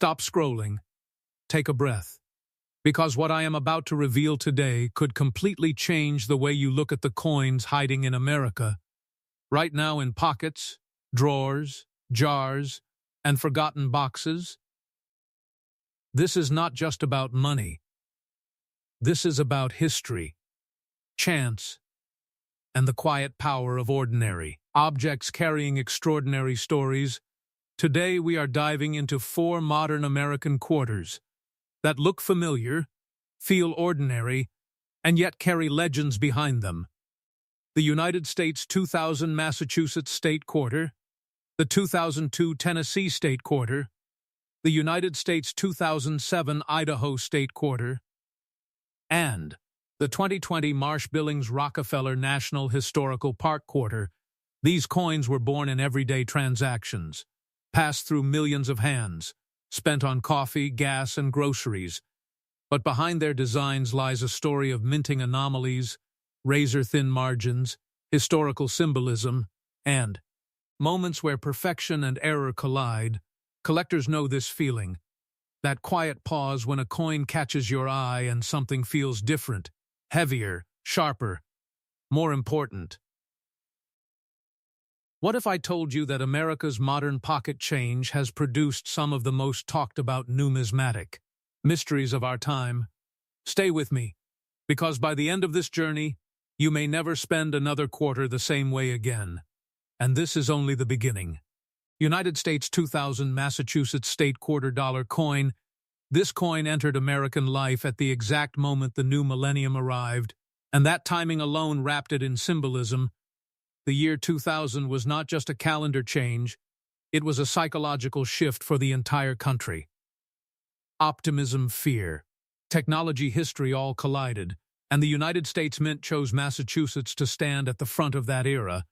Stop scrolling. Take a breath. Because what I am about to reveal today could completely change the way you look at the coins hiding in America, right now in pockets, drawers, jars, and forgotten boxes. This is not just about money. This is about history, chance, and the quiet power of ordinary objects carrying extraordinary stories. Today we are diving into 4 modern American quarters that look familiar, feel ordinary, and yet carry legends behind them. The United States 2000 Massachusetts State Quarter, the 2002 Tennessee State Quarter, the United States 2007 Idaho State Quarter, and the 2020 Marsh-Billings-Rockefeller National Historical Park Quarter. These coins were born in everyday transactions, passed through millions of hands, spent on coffee, gas, and groceries. But behind their designs lies a story of minting anomalies, razor-thin margins, historical symbolism, and moments where perfection and error collide. Collectors know this feeling, that quiet pause when a coin catches your eye and something feels different, heavier, sharper, more important. What if I told you that America's modern pocket change has produced some of the most talked-about numismatic mysteries of our time? Stay with me, because by the end of this journey, you may never spend another quarter the same way again. And this is only the beginning. United States 2000 Massachusetts State Quarter Dollar Coin. This coin entered American life at the exact moment the new millennium arrived, and that timing alone wrapped it in symbolism. The year 2000 was not just a calendar change, it was a psychological shift for the entire country. Optimism, fear, technology, history all collided, and the United States Mint chose Massachusetts to stand at the front of that era.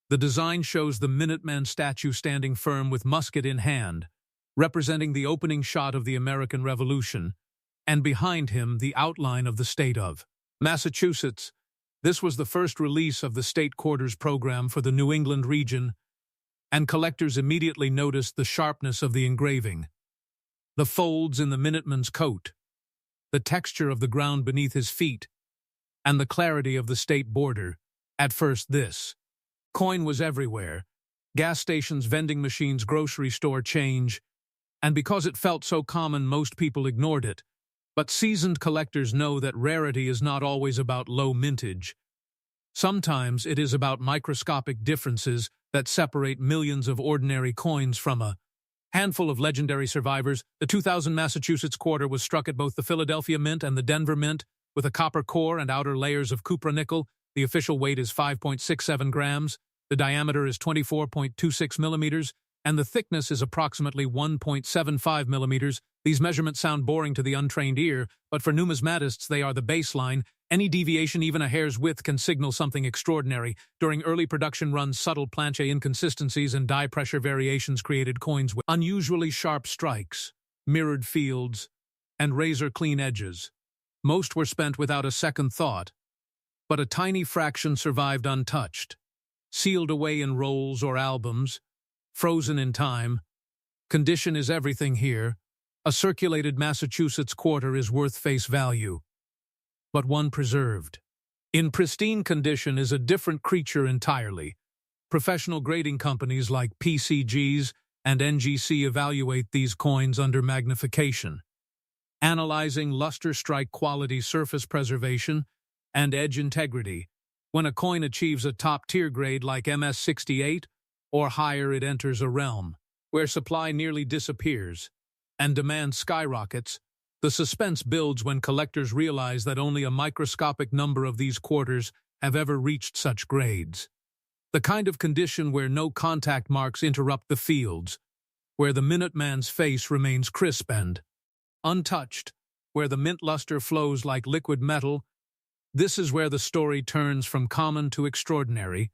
The design shows the Minuteman statue standing firm with musket in hand, representing the opening shot of the American Revolution, and behind him the outline of the state of Massachusetts. This was the first release of the State Quarters program for the New England region, and collectors immediately noticed the sharpness of the engraving, the folds in the Minuteman's coat, the texture of the ground beneath his feet, and the clarity of the state border. At first, this coin was everywhere: gas stations, vending machines, grocery store change, and because it felt so common, most people ignored it. But seasoned collectors know that rarity is not always about low mintage. Sometimes it is about microscopic differences that separate millions of ordinary coins from a handful of legendary survivors. The 2000 Massachusetts Quarter was struck at both the Philadelphia Mint and the Denver Mint with a copper core and outer layers of cupronickel. The official weight is 5.67 grams, the diameter is 24.26 millimeters, and the thickness is approximately 1.75 millimeters. These measurements sound boring to the untrained ear, but for numismatists they are the baseline. Any deviation, even a hair's width, can signal something extraordinary. During early production runs, subtle planche inconsistencies and dye pressure variations created coins with unusually sharp strikes, mirrored fields, and razor-clean edges. Most were spent without a second thought, but a tiny fraction survived untouched, sealed away in rolls or albums, frozen in time. Condition is everything here. A circulated Massachusetts quarter is worth face value, but one preserved in pristine condition is a different creature entirely. Professional grading companies like PCGs and NGC evaluate these coins under magnification, analyzing luster, strike quality, surface preservation, and edge integrity. When a coin achieves a top-tier grade like MS-68 or higher, it enters a realm where supply nearly disappears and demand skyrockets. The suspense builds when collectors realize that only a microscopic number of these quarters have ever reached such grades. The kind of condition where no contact marks interrupt the fields, where the Minuteman's face remains crisp and untouched, where the mint luster flows like liquid metal. This is where the story turns from common to extraordinary,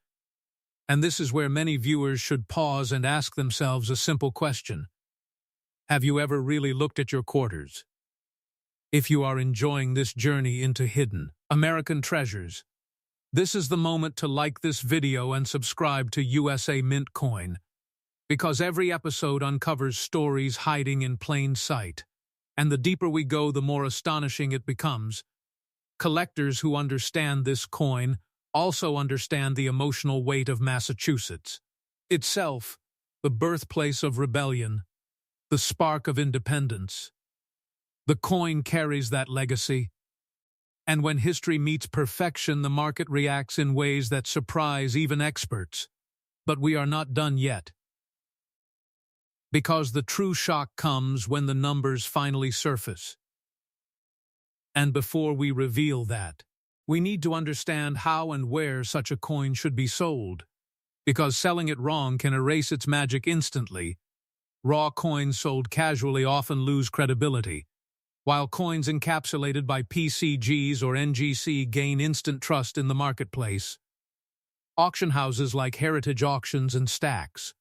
and this is where many viewers should pause and ask themselves a simple question. Have you ever really looked at your quarters? If you are enjoying this journey into hidden American treasures, this is the moment to like this video and subscribe to USA Mint Coin. because every episode uncovers stories hiding in plain sight. And the deeper we go, the more astonishing it becomes. Collectors who understand this coin also understand the emotional weight of Massachusetts itself, the birthplace of rebellion, the spark of independence. The coin carries that legacy. And when history meets perfection, the market reacts in ways that surprise even experts. But we are not done yet. Because the true shock comes when the numbers finally surface. And before we reveal that, we need to understand how and where such a coin should be sold. Because selling it wrong can erase its magic instantly. Raw coins sold casually often lose credibility, while coins encapsulated by PCGs or NGC gain instant trust in the marketplace. Auction houses like Heritage Auctions and Stacks.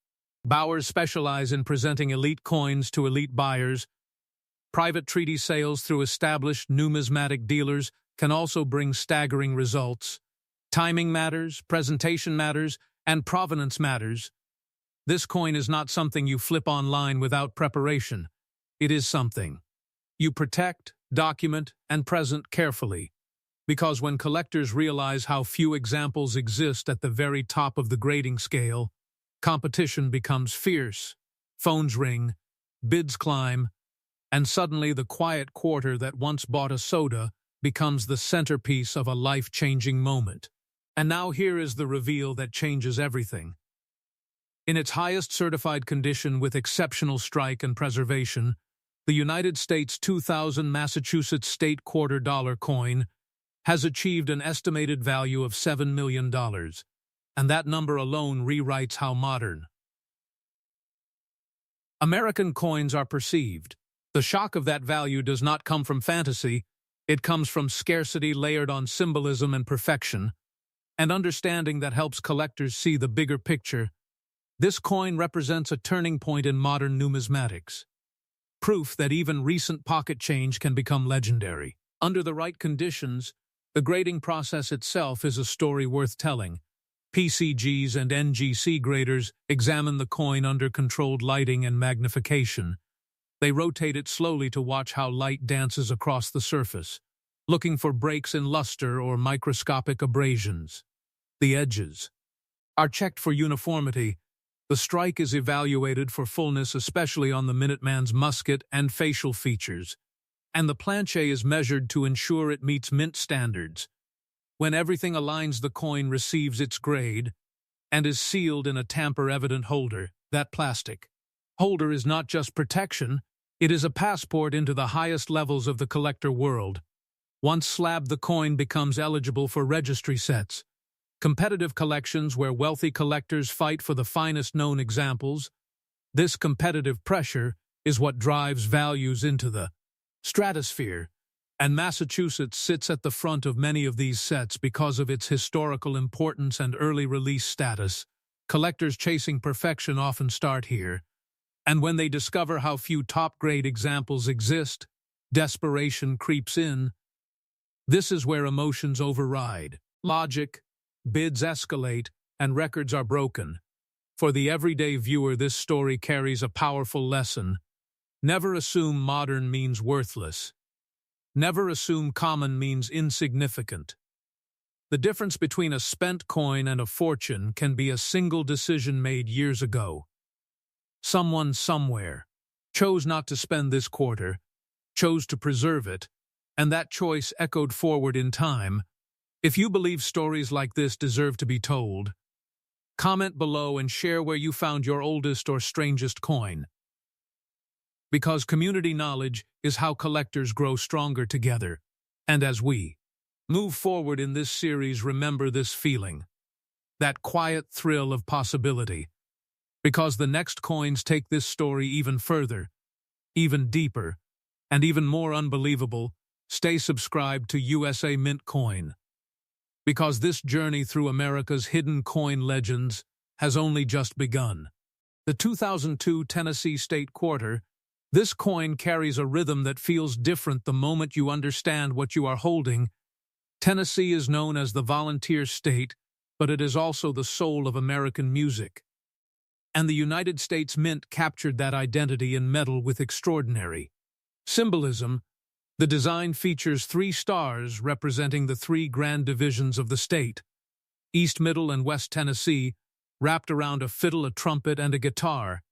Bowers specialize in presenting elite coins to elite buyers. Private treaty sales through established numismatic dealers can also bring staggering results. Timing matters, presentation matters, and provenance matters. This coin is not something you flip online without preparation. It is something you protect, document, and present carefully. Because when collectors realize how few examples exist at the very top of the grading scale, competition becomes fierce, phones ring, bids climb, and suddenly the quiet quarter that once bought a soda becomes the centerpiece of a life-changing moment. And now here is the reveal that changes everything. In its highest certified condition with exceptional strike and preservation, the United States 2000 Massachusetts State Quarter Dollar coin has achieved an estimated value of $7 million, and that number alone rewrites how modern American coins are perceived. The shock of that value does not come from fantasy, it comes from scarcity layered on symbolism and perfection, and understanding that helps collectors see the bigger picture. This coin represents a turning point in modern numismatics. Proof that even recent pocket change can become legendary. Under the right conditions, the grading process itself is a story worth telling. PCGs and NGC graders examine the coin under controlled lighting and magnification. They rotate it slowly to watch how light dances across the surface, looking for breaks in luster or microscopic abrasions. The edges are checked for uniformity. The strike is evaluated for fullness, especially on the Minuteman's musket and facial features, and the planche is measured to ensure it meets mint standards. When everything aligns, the coin receives its grade and is sealed in a tamper-evident holder. That plastic holder is not just protection, it is a passport into the highest levels of the collector world. Once slabbed, the coin becomes eligible for registry sets, competitive collections where wealthy collectors fight for the finest known examples. This competitive pressure is what drives values into the stratosphere, and Massachusetts sits at the front of many of these sets because of its historical importance and early release status. Collectors chasing perfection often start here, and when they discover how few top-grade examples exist, desperation creeps in. This is where emotions override logic, bids escalate, and records are broken. For the everyday viewer, this story carries a powerful lesson. Never assume modern means worthless. Never assume common means insignificant. The difference between a spent coin and a fortune can be a single decision made years ago. Someone somewhere chose not to spend this quarter, chose to preserve it, and that choice echoed forward in time. If you believe stories like this deserve to be told, comment below and share where you found your oldest or strangest coin. Because community knowledge is how collectors grow stronger together. And as we move forward in this series, remember this feeling, that quiet thrill of possibility. Because the next coins take this story even further, even deeper, and even more unbelievable. Stay subscribed to USA Mint Coin. Because this journey through America's hidden coin legends has only just begun. The 2002 Tennessee State Quarter. This coin carries a rhythm that feels different the moment you understand what you are holding. Tennessee is known as the volunteer state, but it is also the soul of American music. and the United States Mint captured that identity in metal with extraordinary symbolism. The design features 3 stars representing the 3 grand divisions of the state, East, Middle, and West Tennessee, wrapped around a fiddle, a trumpet, and a guitar,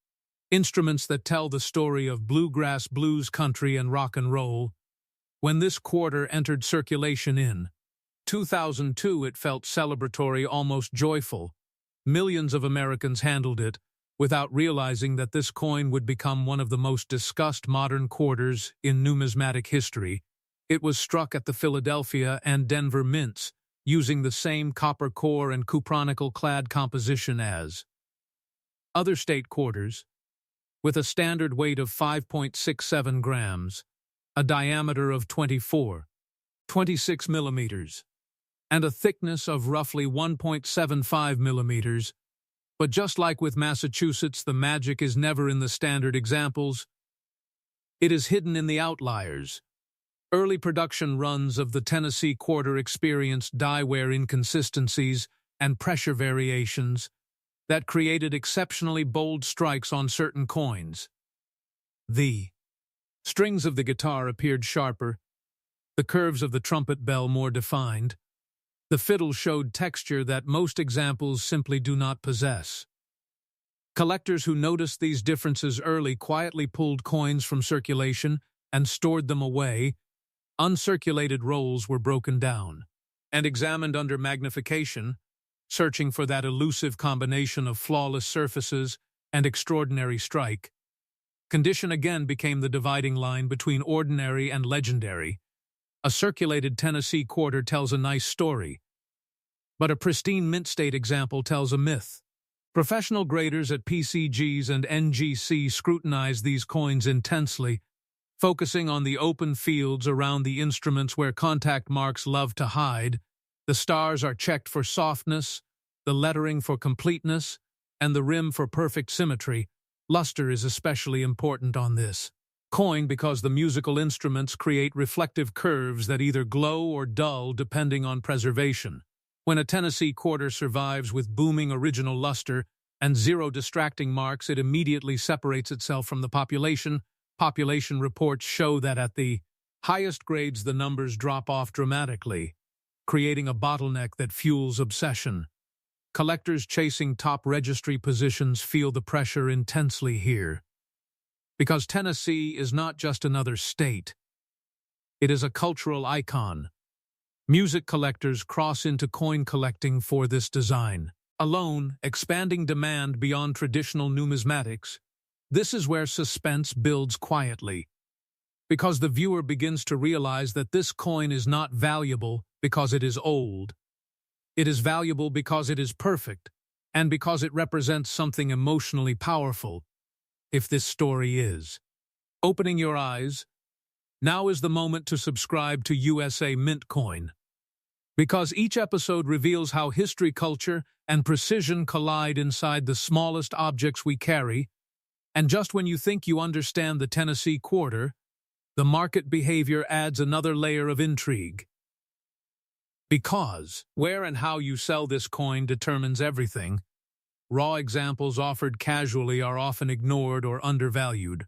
instruments that tell the story of bluegrass, blues, country, and rock and roll. When this quarter entered circulation in 2002, it felt celebratory, almost joyful. Millions of Americans handled it, without realizing that this coin would become one of the most discussed modern quarters in numismatic history. It was struck at the Philadelphia and Denver mints, using the same copper core and cupronickel-clad composition as other state quarters, with a standard weight of 5.67 grams, a diameter of 26 millimeters, and a thickness of roughly 1.75 millimeters. But just like with Massachusetts, the magic is never in the standard examples. It is hidden in the outliers. Early production runs of the Tennessee quarter experienced die-wear inconsistencies and pressure variations that created exceptionally bold strikes on certain coins. The strings of the guitar appeared sharper, the curves of the trumpet bell more defined. The fiddle showed texture that most examples simply do not possess. Collectors who noticed these differences early quietly pulled coins from circulation and stored them away. Uncirculated rolls were broken down and examined under magnification, searching for that elusive combination of flawless surfaces and extraordinary strike. Condition again became the dividing line between ordinary and legendary. A circulated Tennessee quarter tells a nice story, but a pristine mint state example tells a myth. Professional graders at PCGs and NGC scrutinize these coins intensely, focusing on the open fields around the instruments where contact marks love to hide. The stars are checked for softness, the lettering for completeness, and the rim for perfect symmetry. Luster is especially important on this coin because the musical instruments create reflective curves that either glow or dull depending on preservation. When a Tennessee quarter survives with booming original luster and 0 distracting marks, it immediately separates itself from the population. Population reports show that at the highest grades the numbers drop off dramatically, creating a bottleneck that fuels obsession. Collectors chasing top registry positions feel the pressure intensely here. Because Tennessee is not just another state. It is a cultural icon. Music collectors cross into coin collecting for this design. Alone, expanding demand beyond traditional numismatics, this is where suspense builds quietly. Because the viewer begins to realize that this coin is not valuable because it is old. It is valuable because it is perfect, and because it represents something emotionally powerful. If this story is opening your eyes, now is the moment to subscribe to USA Mint Coin. Because each episode reveals how history, culture, and precision collide inside the smallest objects we carry, and just when you think you understand the Tennessee quarter, the market behavior adds another layer of intrigue. Because where and how you sell this coin determines everything. Raw examples offered casually are often ignored or undervalued.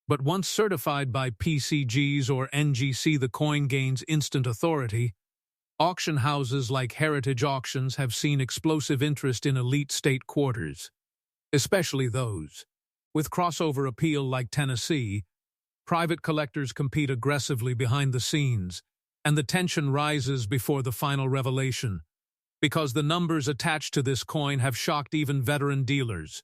But once certified by PCGs or NGC, the coin gains instant authority. Auction houses like Heritage Auctions have seen explosive interest in elite state quarters, especially those with crossover appeal like Tennessee. Private collectors compete aggressively behind the scenes, and the tension rises before the final revelation. Because the numbers attached to this coin have shocked even veteran dealers,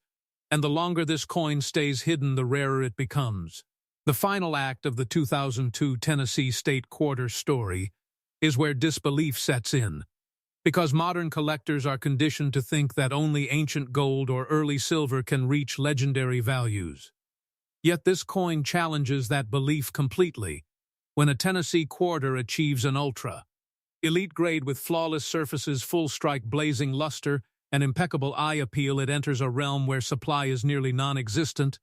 and the longer this coin stays hidden, the rarer it becomes. The final act of the 2002 Tennessee State Quarter story is where disbelief sets in, because modern collectors are conditioned to think that only ancient gold or early silver can reach legendary values. Yet this coin challenges that belief completely. When a Tennessee quarter achieves an ultra elite grade with flawless surfaces, full strike, blazing luster, and impeccable eye appeal, it enters a realm where supply is nearly non-existent.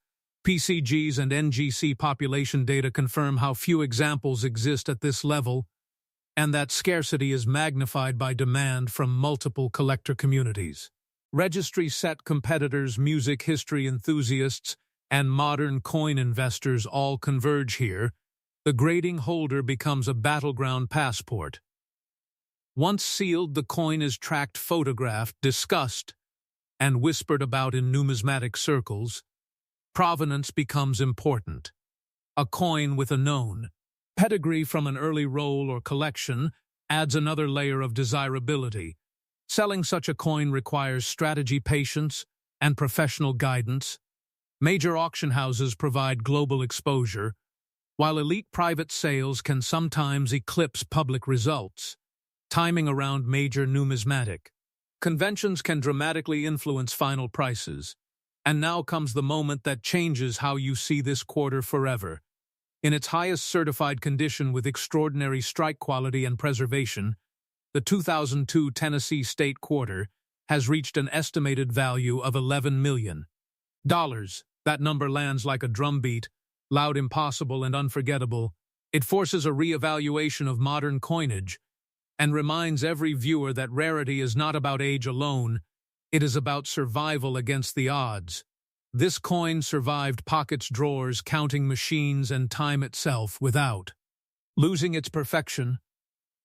PCGs and NGC population data confirm how few examples exist at this level, and that scarcity is magnified by demand from multiple collector communities. Registry set competitors, music history enthusiasts, and modern coin investors all converge here. The grading holder becomes a battleground passport. Once sealed, the coin is tracked, photographed, discussed, and whispered about in numismatic circles. Provenance becomes important. A coin with a known pedigree from an early roll or collection adds another layer of desirability. Selling such a coin requires strategy, patience, and professional guidance. Major auction houses provide global exposure, while elite private sales can sometimes eclipse public results. Timing around major numismatic conventions can dramatically influence final prices. And now comes the moment that changes how you see this quarter forever. In its highest certified condition with extraordinary strike quality and preservation, the 2002 Tennessee State Quarter has reached an estimated value of $11 million. That number lands like a drumbeat, loud, impossible, and unforgettable. It forces a re-evaluation of modern coinage and reminds every viewer that rarity is not about age alone, it is about survival against the odds. This coin survived pockets, drawers, counting machines, and time itself without losing its perfection,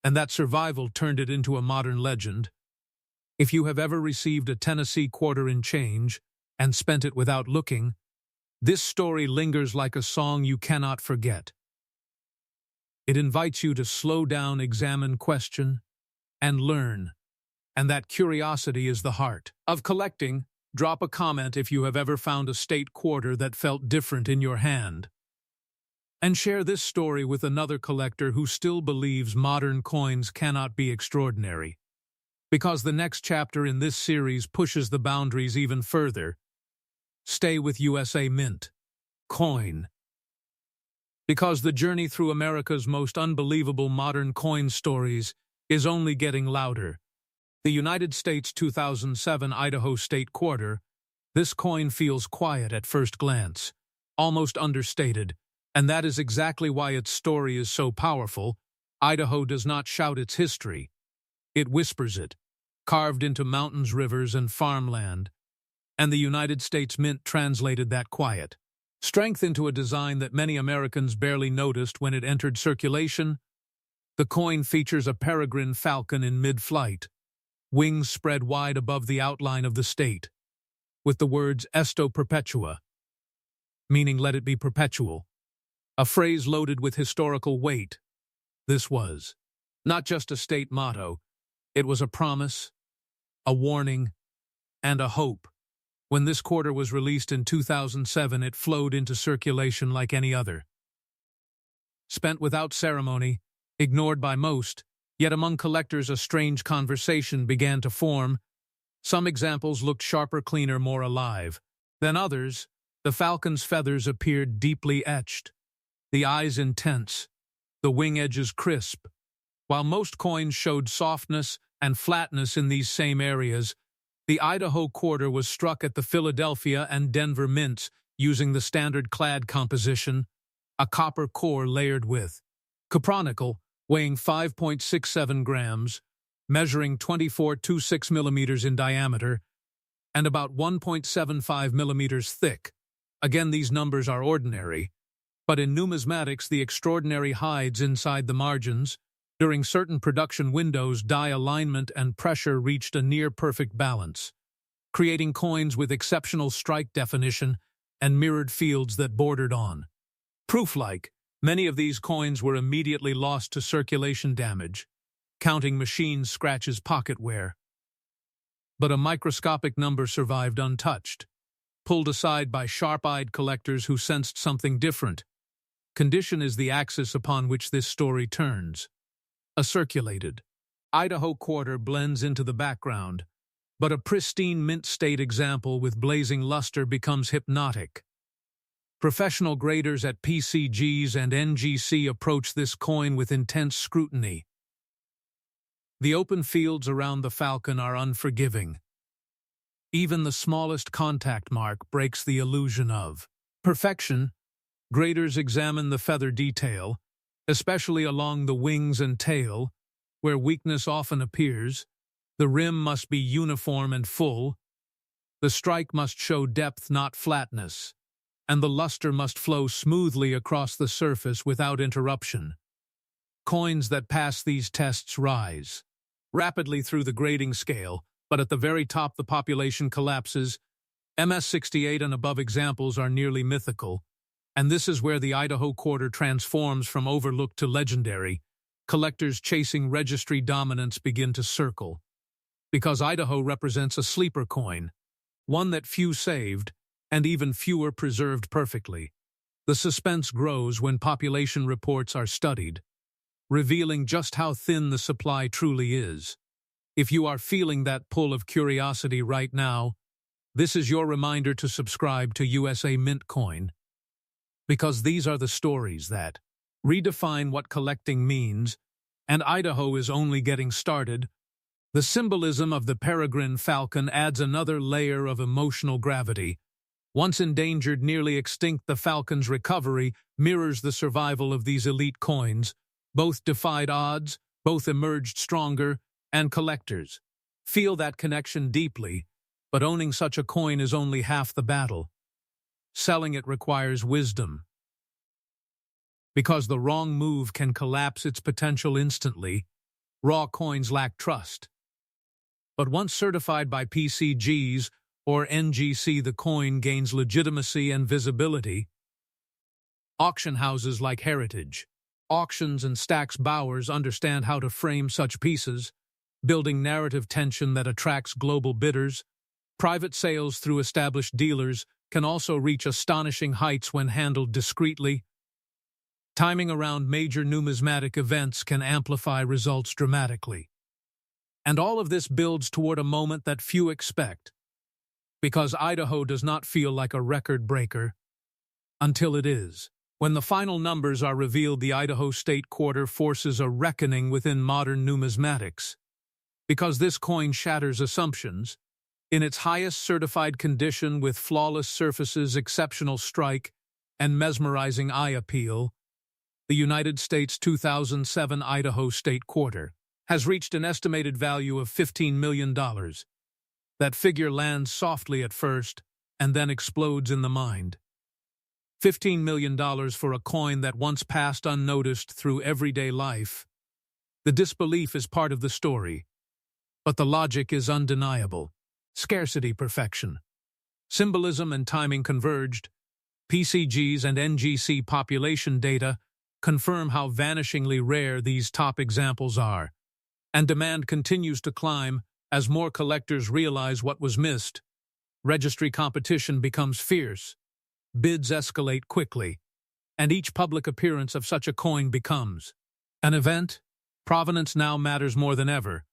and that survival turned it into a modern legend. If you have ever received a Tennessee quarter in change and spent it without looking, this story lingers like a song you cannot forget. It invites you to slow down, examine, question, and learn. And that curiosity is the heart of collecting. Drop a comment if you have ever found a state quarter that felt different in your hand. And share this story with another collector who still believes modern coins cannot be extraordinary. Because the next chapter in this series pushes the boundaries even further. Stay with USA Mint. Coin. Because the journey through America's most unbelievable modern coin stories is only getting louder. The United States 2007 Idaho State Quarter. This coin feels quiet at first glance, almost understated, and that is exactly why its story is so powerful. Idaho does not shout its history. It whispers it, carved into mountains, rivers, and farmland. And the United States Mint translated that quiet strength into a design that many Americans barely noticed when it entered circulation. The coin features a peregrine falcon in mid-flight, wings spread wide above the outline of the state, with the words Esto Perpetua, meaning let it be perpetual, a phrase loaded with historical weight. This was not just a state motto, it was a promise, a warning, and a hope. When this quarter was released in 2007, it flowed into circulation like any other. Spent without ceremony, ignored by most, yet among collectors a strange conversation began to form. Some examples looked sharper, cleaner, more alive. Than others, the falcon's feathers appeared deeply etched, the eyes intense, the wing edges crisp. While most coins showed softness and flatness in these same areas, the Idaho quarter was struck at the Philadelphia and Denver mints using the standard clad composition, a copper core layered with coppernickel, weighing 5.67 grams, measuring 24.26 millimeters in diameter, and about 1.75 millimeters thick. Again, these numbers are ordinary, but in numismatics the extraordinary hides inside the margins. During certain production windows, die alignment and pressure reached a near-perfect balance, creating coins with exceptional strike definition and mirrored fields that bordered on proof-like. Many of these coins were immediately lost to circulation damage, counting machines, scratches, pocket wear. But a microscopic number survived untouched, pulled aside by sharp-eyed collectors who sensed something different. Condition is the axis upon which this story turns. A circulated Idaho quarter blends into the background, but a pristine mint state example with blazing luster becomes hypnotic. Professional graders at PCGs and NGC approach this coin with intense scrutiny. The open fields around the falcon are unforgiving. Even the smallest contact mark breaks the illusion of perfection. Graders examine the feather detail, especially along the wings and tail, where weakness often appears. The rim must be uniform and full, The strike must show depth, not flatness, and the luster must flow smoothly across the surface without interruption. Coins that pass these tests rise rapidly through the grading scale, but at the very top the population collapses. MS-68 and above examples are nearly mythical, and this is where the Idaho quarter transforms from overlooked to legendary. Collectors chasing registry dominance begin to circle, because Idaho represents a sleeper coin, one that few saved, and even fewer preserved perfectly. The suspense grows when population reports are studied, revealing just how thin the supply truly is. If you are feeling that pull of curiosity right now, this is your reminder to subscribe to USA Mint Coin, because these are the stories that redefine what collecting means, and Idaho is only getting started. The symbolism of the peregrine falcon adds another layer of emotional gravity. Once endangered, nearly extinct, the falcon's recovery mirrors the survival of these elite coins. Both defied odds, both emerged stronger, and collectors feel that connection deeply, but owning such a coin is only half the battle. Selling it requires wisdom, because the wrong move can collapse its potential instantly. Raw coins lack trust. But once certified by PCGs or NGC, the coin gains legitimacy and visibility. Auction houses like Heritage Auctions and Stack's Bowers understand how to frame such pieces, building narrative tension that attracts global bidders. Private sales through established dealers can also reach astonishing heights when handled discreetly. Timing around major numismatic events can amplify results dramatically. And all of this builds toward a moment that few expect, because Idaho does not feel like a record breaker until it is. When the final numbers are revealed, the Idaho State Quarter forces a reckoning within modern numismatics, because this coin shatters assumptions. In its highest certified condition, with flawless surfaces, exceptional strike, and mesmerizing eye appeal, the United States 2007 Idaho State Quarter has reached an estimated value of $15 million. That figure lands softly at first and then explodes in the mind. $15 million for a coin that once passed unnoticed through everyday life. The disbelief is part of the story, but the logic is undeniable. Scarcity perfection. Symbolism and timing converged. PCGs and NGC population data confirm how vanishingly rare these top examples are, and demand continues to climb as more collectors realize what was missed. Registry competition becomes fierce. Bids escalate quickly, and each public appearance of such a coin becomes an event. Provenance now matters more than ever.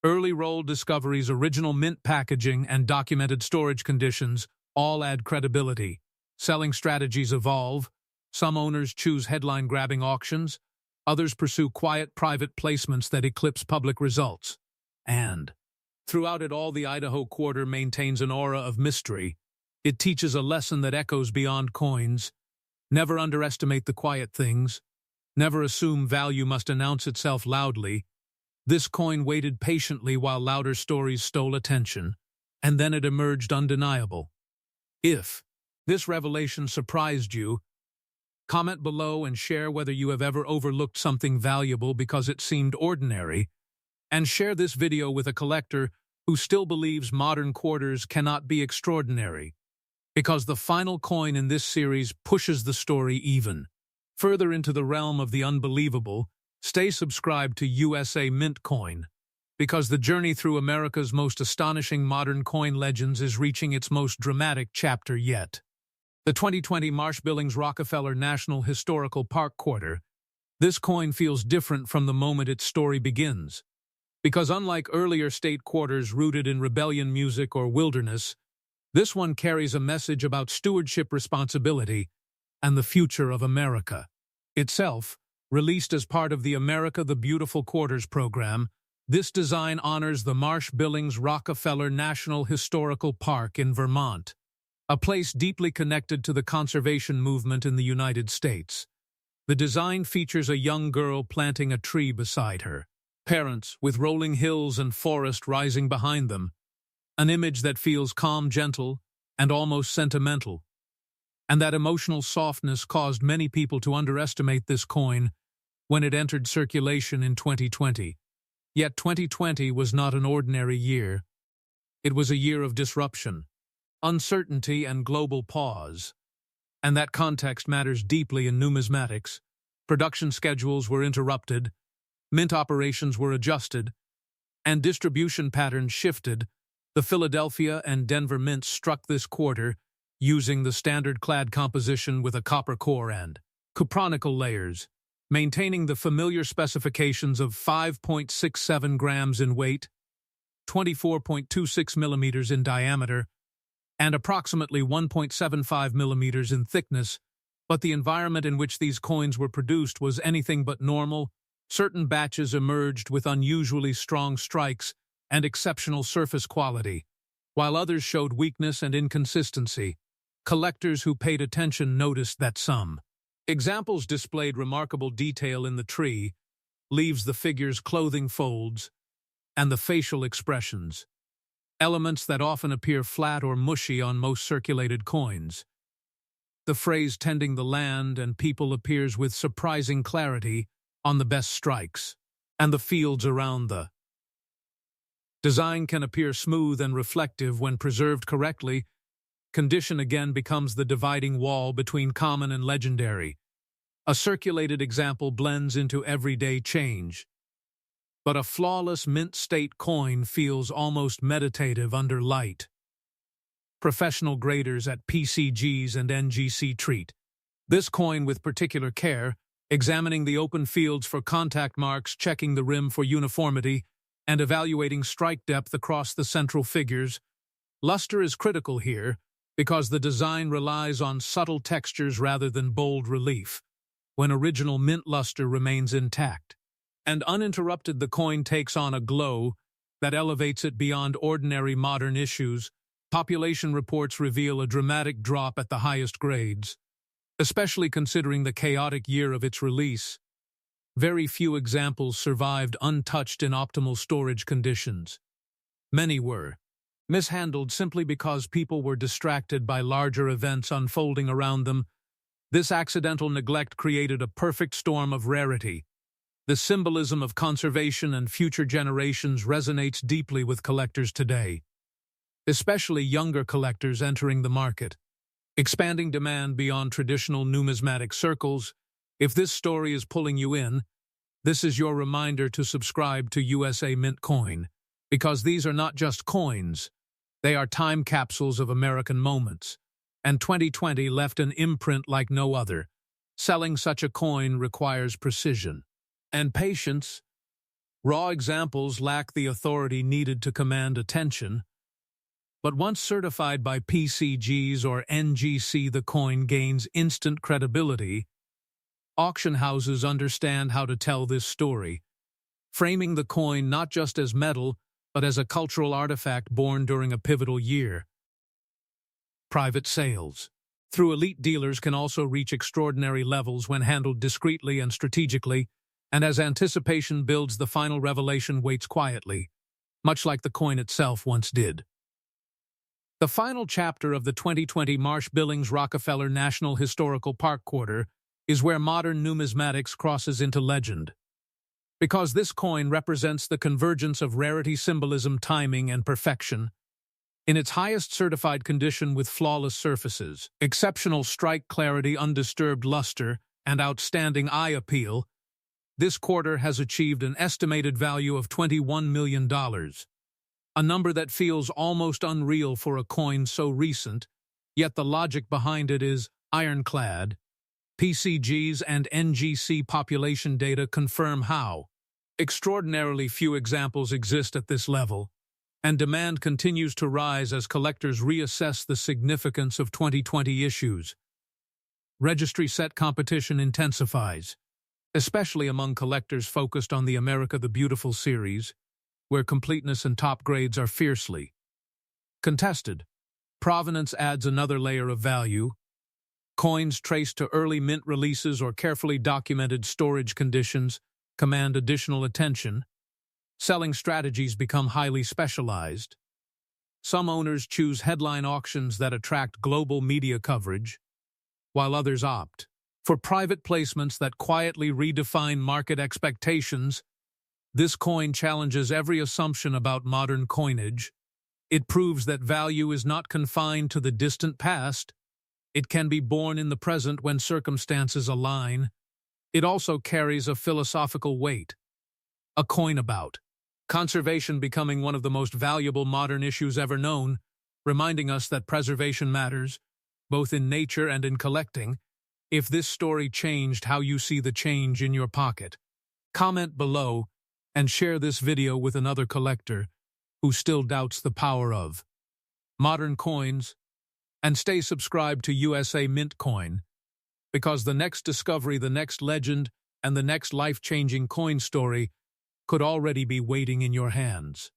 Early roll discoveries, original mint packaging, and documented storage conditions all add credibility. Selling strategies evolve. Some owners choose headline-grabbing auctions. Others pursue quiet private placements that eclipse public results. And throughout it all, the Idaho Quarter maintains an aura of mystery. It teaches a lesson that echoes beyond coins. Never underestimate the quiet things. Never assume value must announce itself loudly. This coin waited patiently while louder stories stole attention, and then it emerged undeniable. If this revelation surprised you, comment below and share whether you have ever overlooked something valuable because it seemed ordinary, and share this video with a collector who still believes modern quarters cannot be extraordinary, because the final coin in this series pushes the story even further into the realm of the unbelievable. Stay subscribed to USA Mint Coin, because the journey through America's most astonishing modern coin legends is reaching its most dramatic chapter yet. The 2020 Marsh-Billings-Rockefeller National Historical Park Quarter. This coin feels different from the moment its story begins, because unlike earlier state quarters rooted in rebellion music or wilderness, this one carries a message about stewardship, responsibility, and the future of America itself. Released as part of the America the Beautiful Quarters program, this design honors the Marsh-Billings-Rockefeller National Historical Park in Vermont, a place deeply connected to the conservation movement in the United States. The design features a young girl planting a tree beside her parents, with rolling hills and forest rising behind them. an image that feels calm, gentle, and almost sentimental. And that emotional softness caused many people to underestimate this coin when it entered circulation in 2020. Yet 2020 was not an ordinary year. It was a year of disruption, uncertainty, and global pause. And that context matters deeply in numismatics. Production schedules were interrupted, mint operations were adjusted, and distribution patterns shifted. The Philadelphia and Denver mints struck this quarter using the standard clad composition with a copper core and cupronical layers, maintaining the familiar specifications of 5.67 grams in weight, 24.26 millimeters in diameter, and approximately 1.75 millimeters in thickness. But the environment in which these coins were produced was anything but normal. Certain batches emerged with unusually strong strikes and exceptional surface quality, while others showed weakness and inconsistency. Collectors who paid attention noticed that some examples displayed remarkable detail in the tree, leaves, the figure's clothing folds, and the facial expressions, elements that often appear flat or mushy on most circulated coins. The phrase "tending the land and people" appears with surprising clarity on the best strikes, and the fields around the design can appear smooth and reflective when preserved correctly. Condition again becomes the dividing wall between common and legendary. A circulated example blends into everyday change. But a flawless mint state coin feels almost meditative under light. Professional graders at PCGs and NGC treat this coin with particular care, examining the open fields for contact marks, checking the rim for uniformity, and evaluating strike depth across the central figures. Luster is critical here because the design relies on subtle textures rather than bold relief, when original mint luster remains intact. And uninterrupted, the coin takes on a glow that elevates it beyond ordinary modern issues. Population reports reveal a dramatic drop at the highest grades, especially considering the chaotic year of its release. Very few examples survived untouched in optimal storage conditions. Many were mishandled simply because people were distracted by larger events unfolding around them. This accidental neglect created a perfect storm of rarity. The symbolism of conservation and future generations resonates deeply with collectors today, especially younger collectors entering the market. Expanding demand beyond traditional numismatic circles. If this story is pulling you in, this is your reminder to subscribe to USA Mint Coin, because these are not just coins, they are time capsules of American moments, and 2020 left an imprint like no other. Selling such a coin requires precision and patience. Raw examples lack the authority needed to command attention, but once certified by PCGs or NGC, the coin gains instant credibility. Auction houses understand how to tell this story, framing the coin not just as metal, but as a cultural artifact born during a pivotal year. Private sales, through elite dealers, can also reach extraordinary levels when handled discreetly and strategically, and as anticipation builds, the final revelation waits quietly, much like the coin itself once did. The final chapter of the 2020 Marsh-Billings-Rockefeller National Historical Park Quarter is where modern numismatics crosses into legend. Because this coin represents the convergence of rarity, symbolism, timing, and perfection. In its highest certified condition with flawless surfaces, exceptional strike clarity, undisturbed luster, and outstanding eye appeal, this quarter has achieved an estimated value of $21 million. A number that feels almost unreal for a coin so recent, yet the logic behind it is ironclad. PCGs and NGC population data confirm how extraordinarily few examples exist at this level, and demand continues to rise as collectors reassess the significance of 2020 issues. Registry set competition intensifies, especially among collectors focused on the America the Beautiful series, where completeness and top grades are fiercely contested. Provenance adds another layer of value. Coins traced to early mint releases or carefully documented storage conditions command additional attention. Selling strategies become highly specialized. Some owners choose headline auctions that attract global media coverage, while others opt for private placements that quietly redefine market expectations. This coin challenges every assumption about modern coinage. It proves that value is not confined to the distant past. It can be born in the present when circumstances align. It also carries a philosophical weight. A coin about conservation becoming one of the most valuable modern issues ever known, reminding us that preservation matters, both in nature and in collecting. If this story changed how you see the change in your pocket, comment below and share this video with another collector who still doubts the power of modern coins, and stay subscribed to USA Mint Coin, because the next discovery, the next legend, and the next life-changing coin story could already be waiting in your hands.